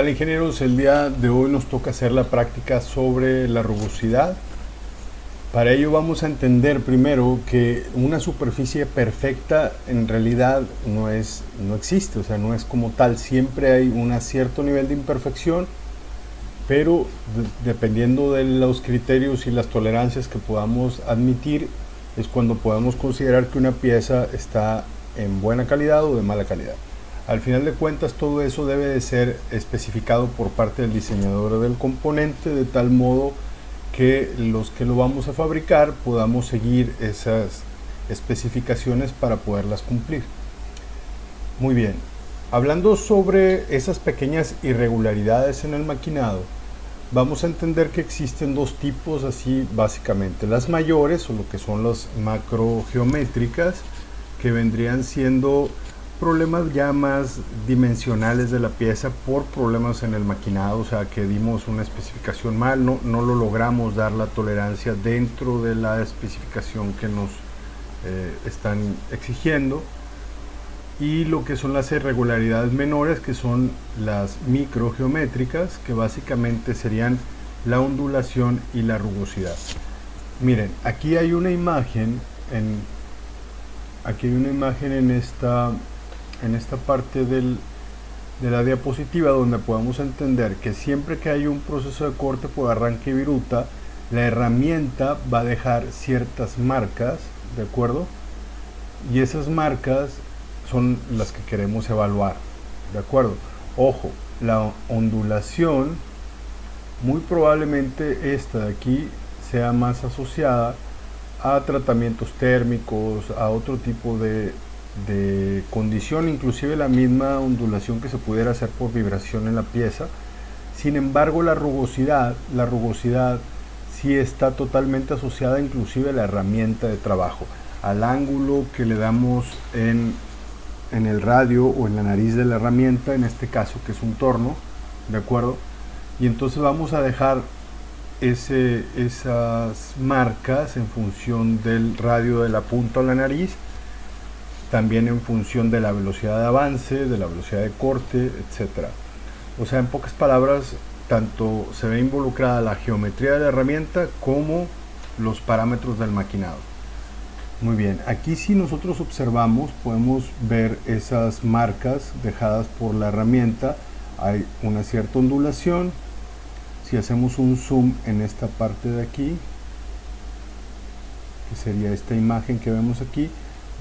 tal, ingenieros? El día de hoy nos toca hacer la práctica sobre la rugosidad. Para ello vamos a entender primero que una superficie perfecta en realidad no existe, o sea, no es como tal. Siempre hay un cierto nivel de imperfección, pero dependiendo de los criterios y las tolerancias que podamos admitir, es cuando podamos considerar que una pieza está en buena calidad o de mala calidad. Al final de cuentas, todo eso debe de ser especificado por parte del diseñador del componente, de tal modo que los que lo vamos a fabricar podamos seguir esas especificaciones para poderlas cumplir. Muy bien, hablando sobre esas pequeñas irregularidades en el maquinado, vamos a entender que existen dos tipos así básicamente: las mayores, o lo que son las macrogeométricas, que vendrían siendo problemas ya más dimensionales de la pieza por problemas en el maquinado, o sea que dimos una especificación mal, no lo logramos dar la tolerancia dentro de la especificación que nos están exigiendo. Y lo que son las irregularidades menores, que son las microgeométricas, que básicamente serían la ondulación y la rugosidad. Miren, aquí hay una imagen en esta parte de la diapositiva, donde podemos entender que siempre que hay un proceso de corte por arranque y viruta, la herramienta va a dejar ciertas marcas, ¿de acuerdo? Y esas marcas son las que queremos evaluar, ¿de acuerdo? Ojo, la ondulación, muy probablemente esta de aquí sea más asociada a tratamientos térmicos, a otro tipo de condición, inclusive la misma ondulación que se pudiera hacer por vibración en la pieza. Sin embargo, la rugosidad sí está totalmente asociada inclusive a la herramienta de trabajo, al ángulo que le damos en el radio o en la nariz de la herramienta, en este caso que es un torno, ¿de acuerdo? Y entonces vamos a dejar esas marcas en función del radio de la punta a la nariz, también en función de la velocidad de avance, de la velocidad de corte, etc. O sea, en pocas palabras, tanto se ve involucrada la geometría de la herramienta como los parámetros del maquinado. Muy bien, aquí si nosotros observamos podemos ver esas marcas dejadas por la herramienta. Hay una cierta ondulación. Si hacemos un zoom en esta parte de aquí, que sería esta imagen que vemos aquí,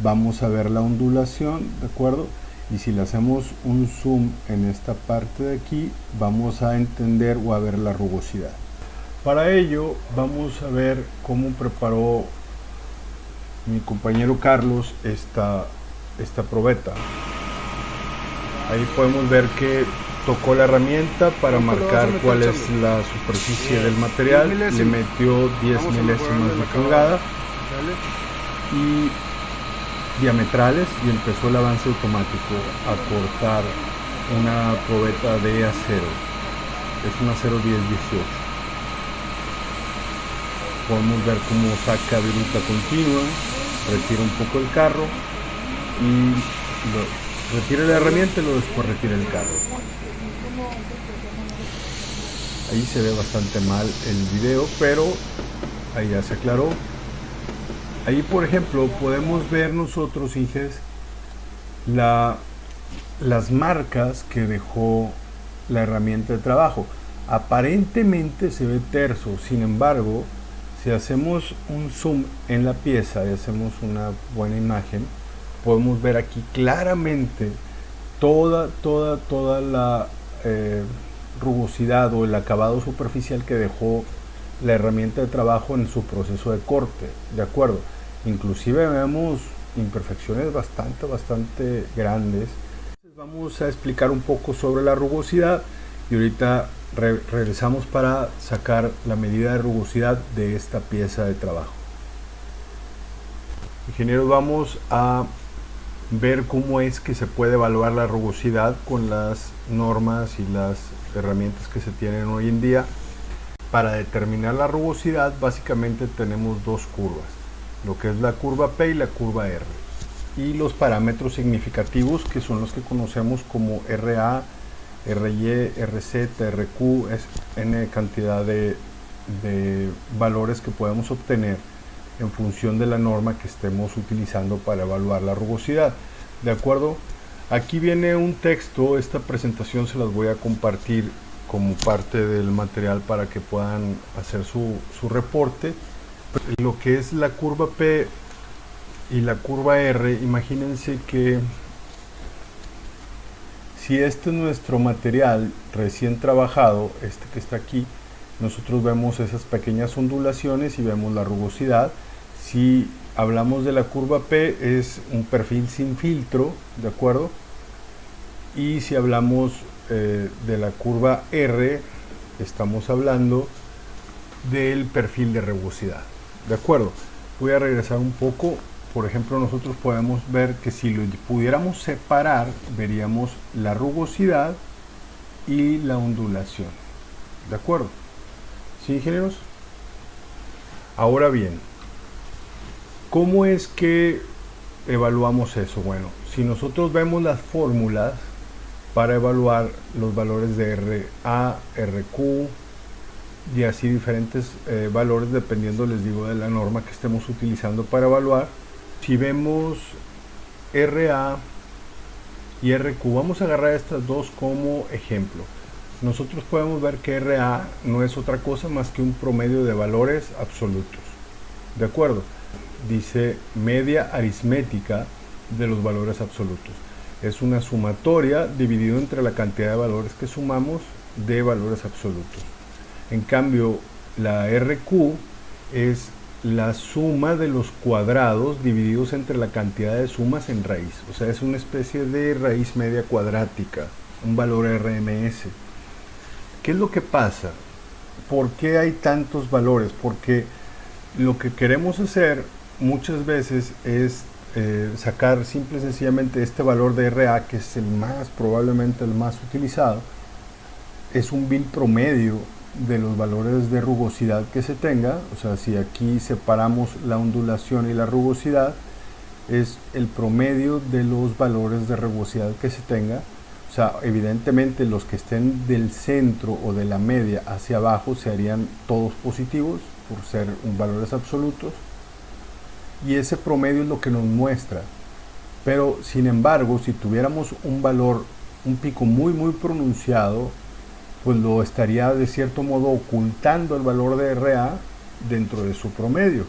vamos a ver la ondulación, ¿de acuerdo? Y si le hacemos un zoom en esta parte de aquí, vamos a entender o a ver la rugosidad. Para ello vamos a ver cómo preparó mi compañero Carlos esta probeta. Ahí podemos ver que tocó la herramienta para marcar cuál es la superficie del material, le metió 10 milésimas de pulgada y diametrales, y empezó el avance automático a cortar una probeta de acero. Es un acero 1018. Podemos ver cómo saca viruta continua, retira un poco el carro y retira la herramienta y después retira el carro. Ahí se ve bastante mal el video, pero ahí ya se aclaró. Ahí, por ejemplo, podemos ver nosotros, Inges, las marcas que dejó la herramienta de trabajo. Aparentemente se ve terso, sin embargo, si hacemos un zoom en la pieza y hacemos una buena imagen, podemos ver aquí claramente toda la rugosidad o el acabado superficial que dejó la herramienta de trabajo en su proceso de corte, ¿de acuerdo? Inclusive vemos imperfecciones bastante grandes. Vamos a explicar un poco sobre la rugosidad y ahorita regresamos para sacar la medida de rugosidad de esta pieza de trabajo. Ingenieros, vamos a ver cómo es que se puede evaluar la rugosidad con las normas y las herramientas que se tienen hoy en día. Para determinar la rugosidad básicamente tenemos dos curvas, lo que es la curva P y la curva R, y los parámetros significativos, que son los que conocemos como RA RY, RZ, RQ, es n cantidad de valores que podemos obtener en función de la norma que estemos utilizando para evaluar la rugosidad. ¿De acuerdo? Aquí viene un texto, esta presentación se las voy a compartir como parte del material para que puedan hacer su reporte. Lo que es la curva P y la curva R, imagínense que si este es nuestro material recién trabajado, este que está aquí, nosotros vemos esas pequeñas ondulaciones y vemos la rugosidad. Si hablamos de la curva P, es un perfil sin filtro, ¿de acuerdo? Y si hablamos de la curva R, estamos hablando del perfil de rugosidad, ¿de acuerdo? Voy a regresar un poco. Por ejemplo, nosotros podemos ver que si lo pudiéramos separar, veríamos la rugosidad y la ondulación, ¿de acuerdo? ¿Sí, ingenieros? Ahora bien, ¿cómo es que evaluamos eso? Bueno, si nosotros vemos las fórmulas para evaluar los valores de RA, RQ y así diferentes valores dependiendo, les digo, de la norma que estemos utilizando para evaluar. Si vemos RA y RQ, vamos a agarrar estas dos como ejemplo. Nosotros podemos ver que RA no es otra cosa más que un promedio de valores absolutos. ¿De acuerdo? Dice media aritmética de los valores absolutos. Es una sumatoria dividido entre la cantidad de valores que sumamos de valores absolutos. En cambio, la RQ es la suma de los cuadrados divididos entre la cantidad de sumas en raíz. O sea, es una especie de raíz media cuadrática, un valor RMS. ¿Qué es lo que pasa? ¿Por qué hay tantos valores? Porque lo que queremos hacer muchas veces es sacar simple y sencillamente este valor de RA, que es el más, probablemente el más utilizado, es un bill promedio de los valores de rugosidad que se tenga. O sea, si aquí separamos la ondulación y la rugosidad, es el promedio de los valores de rugosidad que se tenga. O sea, evidentemente los que estén del centro o de la media hacia abajo se harían todos positivos por ser valores absolutos, y ese promedio es lo que nos muestra. Pero sin embargo, si tuviéramos un valor, un pico muy pronunciado, pues lo estaría de cierto modo ocultando el valor de RA dentro de su promedio.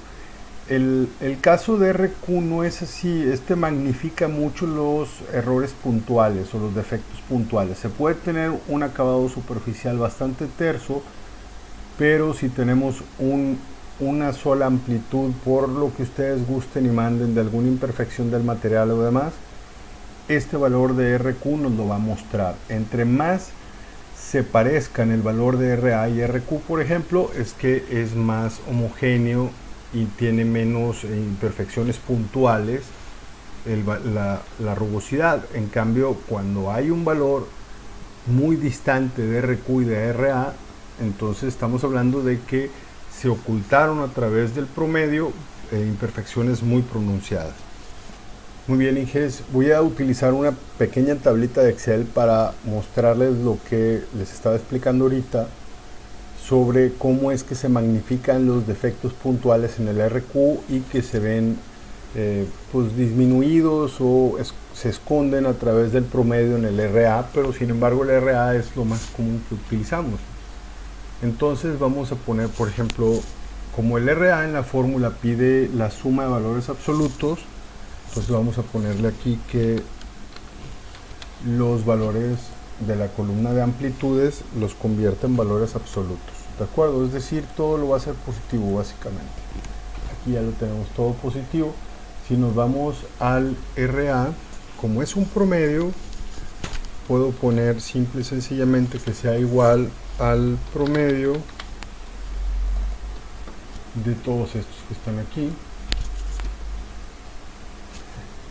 El caso de RQ no es así. Este magnifica mucho los errores puntuales o los defectos puntuales. Se puede tener un acabado superficial bastante terso, pero si tenemos una sola amplitud, por lo que ustedes gusten y manden, de alguna imperfección del material o demás, este valor de RQ nos lo va a mostrar. Entre más se parezcan el valor de RA y RQ, por ejemplo, es que es más homogéneo y tiene menos imperfecciones puntuales la rugosidad. En cambio, cuando hay un valor muy distante de RQ y de RA, entonces estamos hablando de que se ocultaron a través del promedio imperfecciones muy pronunciadas. Muy bien, Inges, voy a utilizar una pequeña tablita de Excel para mostrarles lo que les estaba explicando ahorita sobre cómo es que se magnifican los defectos puntuales en el RQ y que se ven pues disminuidos o se esconden a través del promedio en el RA, pero sin embargo el RA es lo más común que utilizamos. Entonces vamos a poner, por ejemplo, como el RA en la fórmula pide la suma de valores absolutos, entonces vamos a ponerle aquí que los valores de la columna de amplitudes los convierte en valores absolutos, ¿de acuerdo? Es decir, todo lo va a ser positivo básicamente. Aquí ya lo tenemos todo positivo. Si nos vamos al RA, como es un promedio, puedo poner simple y sencillamente que sea igual al promedio de todos estos que están aquí.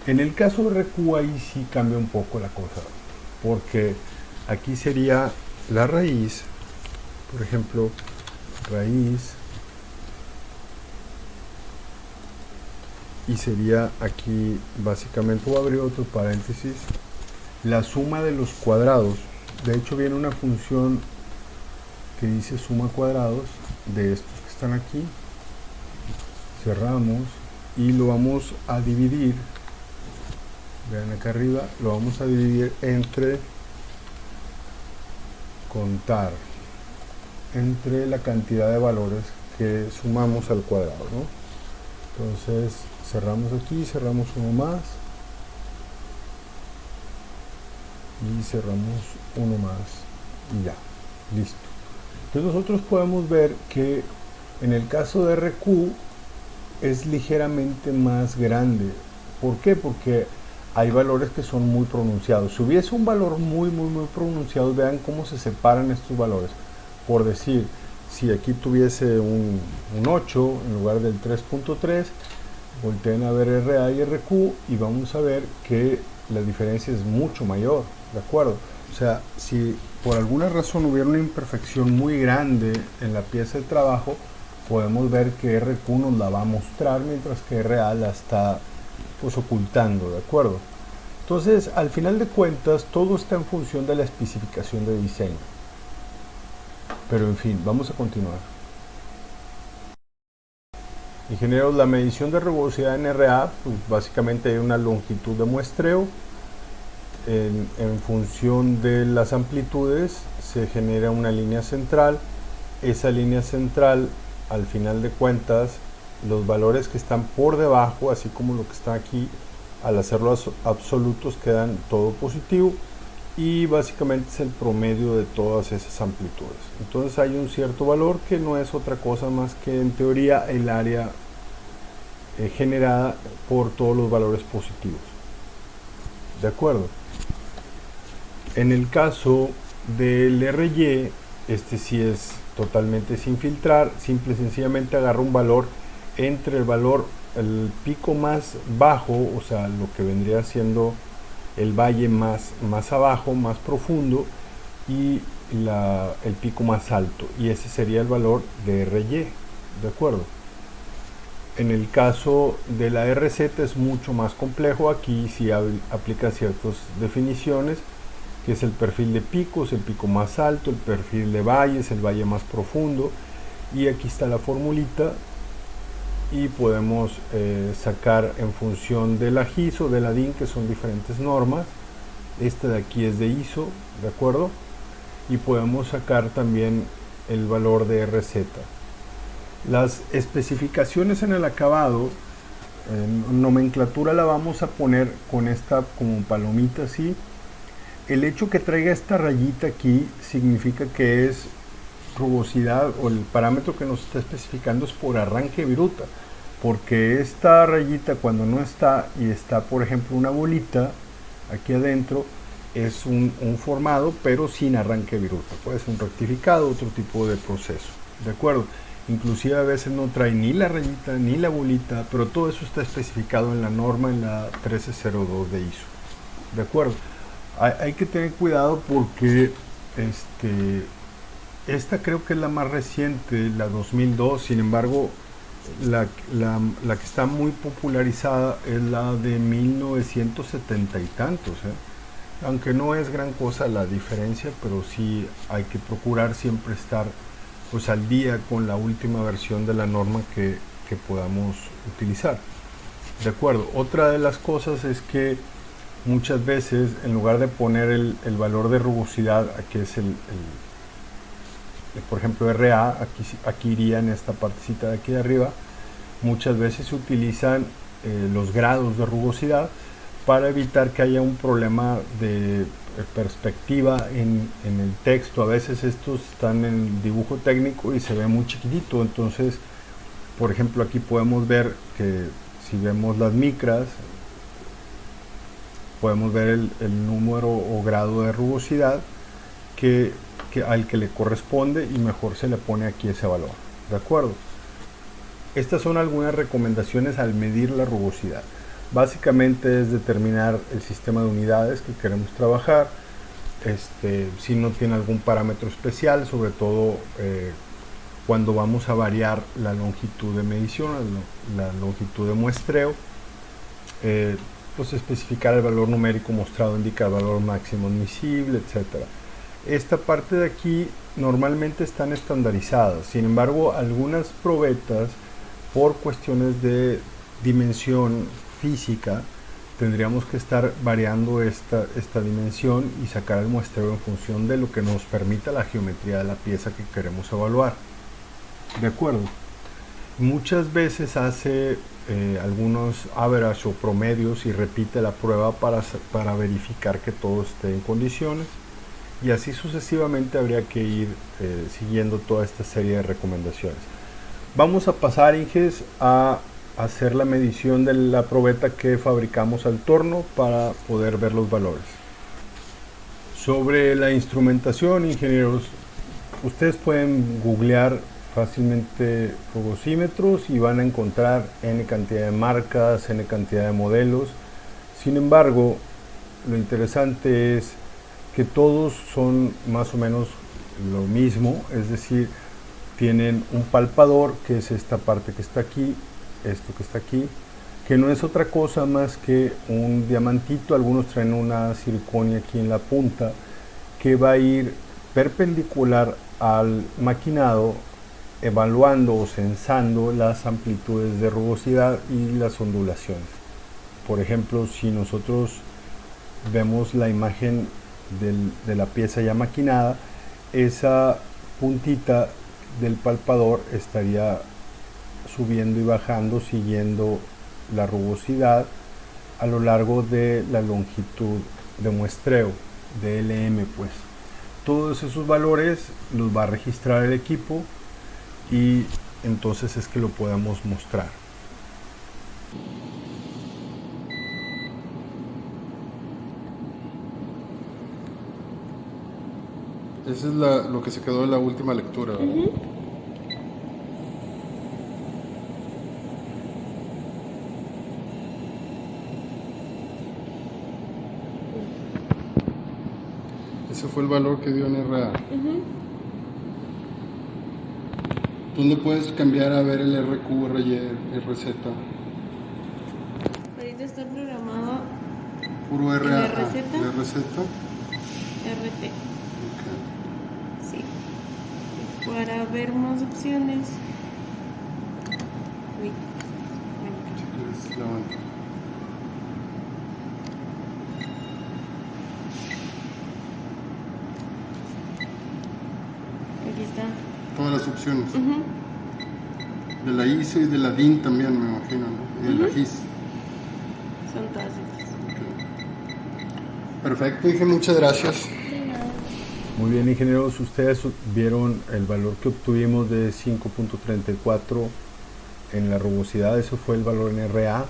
En el caso de RQ, ahí sí cambia un poco la cosa, porque aquí sería la raíz, por ejemplo, raíz, y sería aquí básicamente, voy a abrir otro paréntesis, la suma de los cuadrados De hecho viene una función que dice suma cuadrados de estos que están aquí. Cerramos y lo vamos a dividir. Vean acá arriba, lo vamos a dividir entre contar, entre la cantidad de valores que sumamos al cuadrado, ¿no? Entonces cerramos aquí, cerramos uno más y cerramos uno más y ya, listo. Entonces nosotros podemos ver que en el caso de RQ es ligeramente más grande. ¿Por qué? Porque hay valores que son muy pronunciados. Si hubiese un valor muy pronunciado, vean cómo se separan estos valores. Por decir, si aquí tuviese un 8 en lugar del 3.3, volteen a ver RA y RQ y vamos a ver que la diferencia es mucho mayor, ¿de acuerdo? O sea, si por alguna razón hubiera una imperfección muy grande en la pieza de trabajo, podemos ver que RQ nos la va a mostrar mientras que RA la está pues ocultando, ¿de acuerdo? Entonces, al final de cuentas, todo está en función de la especificación de diseño. Pero en fin, vamos a continuar. Ingenieros, la medición de rugosidad en RA, pues básicamente hay una longitud de muestreo. En función de las amplitudes se genera una línea central. Esa línea central, al final de cuentas, los valores que están por debajo, así como lo que está aquí, al hacerlos absolutos quedan todo positivo y básicamente es el promedio de todas esas amplitudes. Entonces hay un cierto valor que no es otra cosa más que en teoría el área generada por todos los valores positivos. ¿De acuerdo? En el caso del RY, este sí es totalmente sin filtrar, simple y sencillamente agarra un valor entre el pico más bajo, o sea, lo que vendría siendo el valle más abajo, más profundo, y el pico más alto, y ese sería el valor de RY, ¿de acuerdo? En el caso de la RZ es mucho más complejo. Aquí sí aplica ciertas definiciones, que es el perfil de picos, el pico más alto, el perfil de valles, el valle más profundo, y aquí está la formulita y podemos sacar en función de la GIS o de la DIN, que son diferentes normas. Esta de aquí es de ISO, ¿de acuerdo? Y podemos sacar también el valor de RZ. Las especificaciones en el acabado, nomenclatura la vamos a poner con esta como palomita así. El hecho que traiga esta rayita aquí significa que es rugosidad, o el parámetro que nos está especificando es por arranque viruta, porque esta rayita cuando no está y está por ejemplo una bolita aquí adentro, es un formado pero sin arranque viruta. Puede ser un rectificado, otro tipo de proceso, ¿de acuerdo? Inclusive a veces no trae ni la rayita ni la bolita, pero todo eso está especificado en la norma, en la 1302 de ISO, ¿de acuerdo? Hay que tener cuidado porque esta creo que es la más reciente, la 2002. Sin embargo, la que está muy popularizada es la de 1970 y tantos, aunque no es gran cosa la diferencia, pero sí hay que procurar siempre estar pues al día con la última versión de la norma que podamos utilizar, de acuerdo. Otra de las cosas es que muchas veces en lugar de poner el valor de rugosidad, aquí es por ejemplo RA, aquí iría en esta partecita de aquí de arriba, muchas veces se utilizan los grados de rugosidad para evitar que haya un problema de perspectiva en el texto. A veces estos están en el dibujo técnico y se ve muy chiquitito, entonces por ejemplo aquí podemos ver que si vemos las micras podemos ver el número o grado de rugosidad al que le corresponde, y mejor se le pone aquí ese valor, ¿de acuerdo? Estas son algunas recomendaciones al medir la rugosidad. Básicamente es determinar el sistema de unidades que queremos trabajar, si no tiene algún parámetro especial, sobre todo cuando vamos a variar la longitud de medición, la longitud de muestreo, pues especificar el valor numérico mostrado indica el valor máximo admisible, etcétera. Esta parte de aquí normalmente están estandarizadas, sin embargo algunas probetas por cuestiones de dimensión física tendríamos que estar variando esta dimensión y sacar el muestreo en función de lo que nos permita la geometría de la pieza que queremos evaluar. De acuerdo. Muchas veces hace algunos average o promedios y repite la prueba para verificar que todo esté en condiciones, y así sucesivamente habría que ir siguiendo toda esta serie de recomendaciones. Vamos a pasar, Inges, a hacer la medición de la probeta que fabricamos al torno para poder ver los valores. Sobre la instrumentación, ingenieros, ustedes pueden googlear fácilmente rugosímetros y van a encontrar n cantidad de marcas, n cantidad de modelos. Sin embargo, lo interesante es que todos son más o menos lo mismo, es decir, tienen un palpador, que es esta parte que está aquí, esto que está aquí, que no es otra cosa más que un diamantito. Algunos traen una circonia aquí en la punta que va a ir perpendicular al maquinado, evaluando o censando las amplitudes de rugosidad y las ondulaciones. Por ejemplo, si nosotros vemos la imagen de la pieza ya maquinada, esa puntita del palpador estaría subiendo y bajando siguiendo la rugosidad a lo largo de la longitud de muestreo de LM. Pues todos esos valores los va a registrar el equipo y entonces es que lo podemos mostrar. Esa es lo que se quedó en la última lectura, ¿verdad? Ese fue el valor que dio en RA. ¿Dónde puedes cambiar a ver el RQ, RY, RZ? Ahorita está programado Puro RA, el RZ. el RZ. RT. Okay. Sí. Para ver más opciones. Uy. Bueno. Si quieres, levanta. Aquí está. Todas las opciones. De la ISO y de la DIN también, me imagino, ¿no? Y de la GIS. Son todas estas. Okay. Perfecto, dije, muchas gracias. Muy bien, ingenieros, ustedes vieron el valor que obtuvimos de 5.34 en la rugosidad. Eso fue el valor en RA.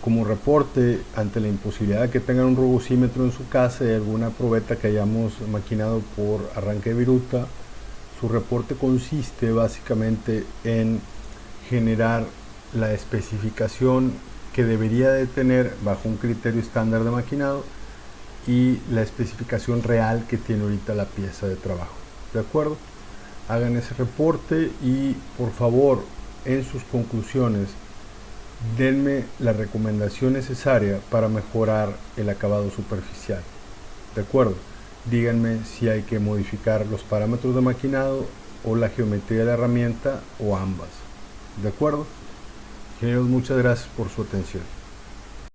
Como reporte, ante la imposibilidad de que tengan un rugosímetro en su casa y alguna probeta que hayamos maquinado por arranque de viruta, su reporte consiste básicamente en generar la especificación que debería de tener bajo un criterio estándar de maquinado y la especificación real que tiene ahorita la pieza de trabajo. ¿De acuerdo? Hagan ese reporte y por favor, en sus conclusiones, denme la recomendación necesaria para mejorar el acabado superficial. ¿De acuerdo? Díganme si hay que modificar los parámetros de maquinado o la geometría de la herramienta o ambas. ¿De acuerdo? Ingenieros, muchas gracias por su atención.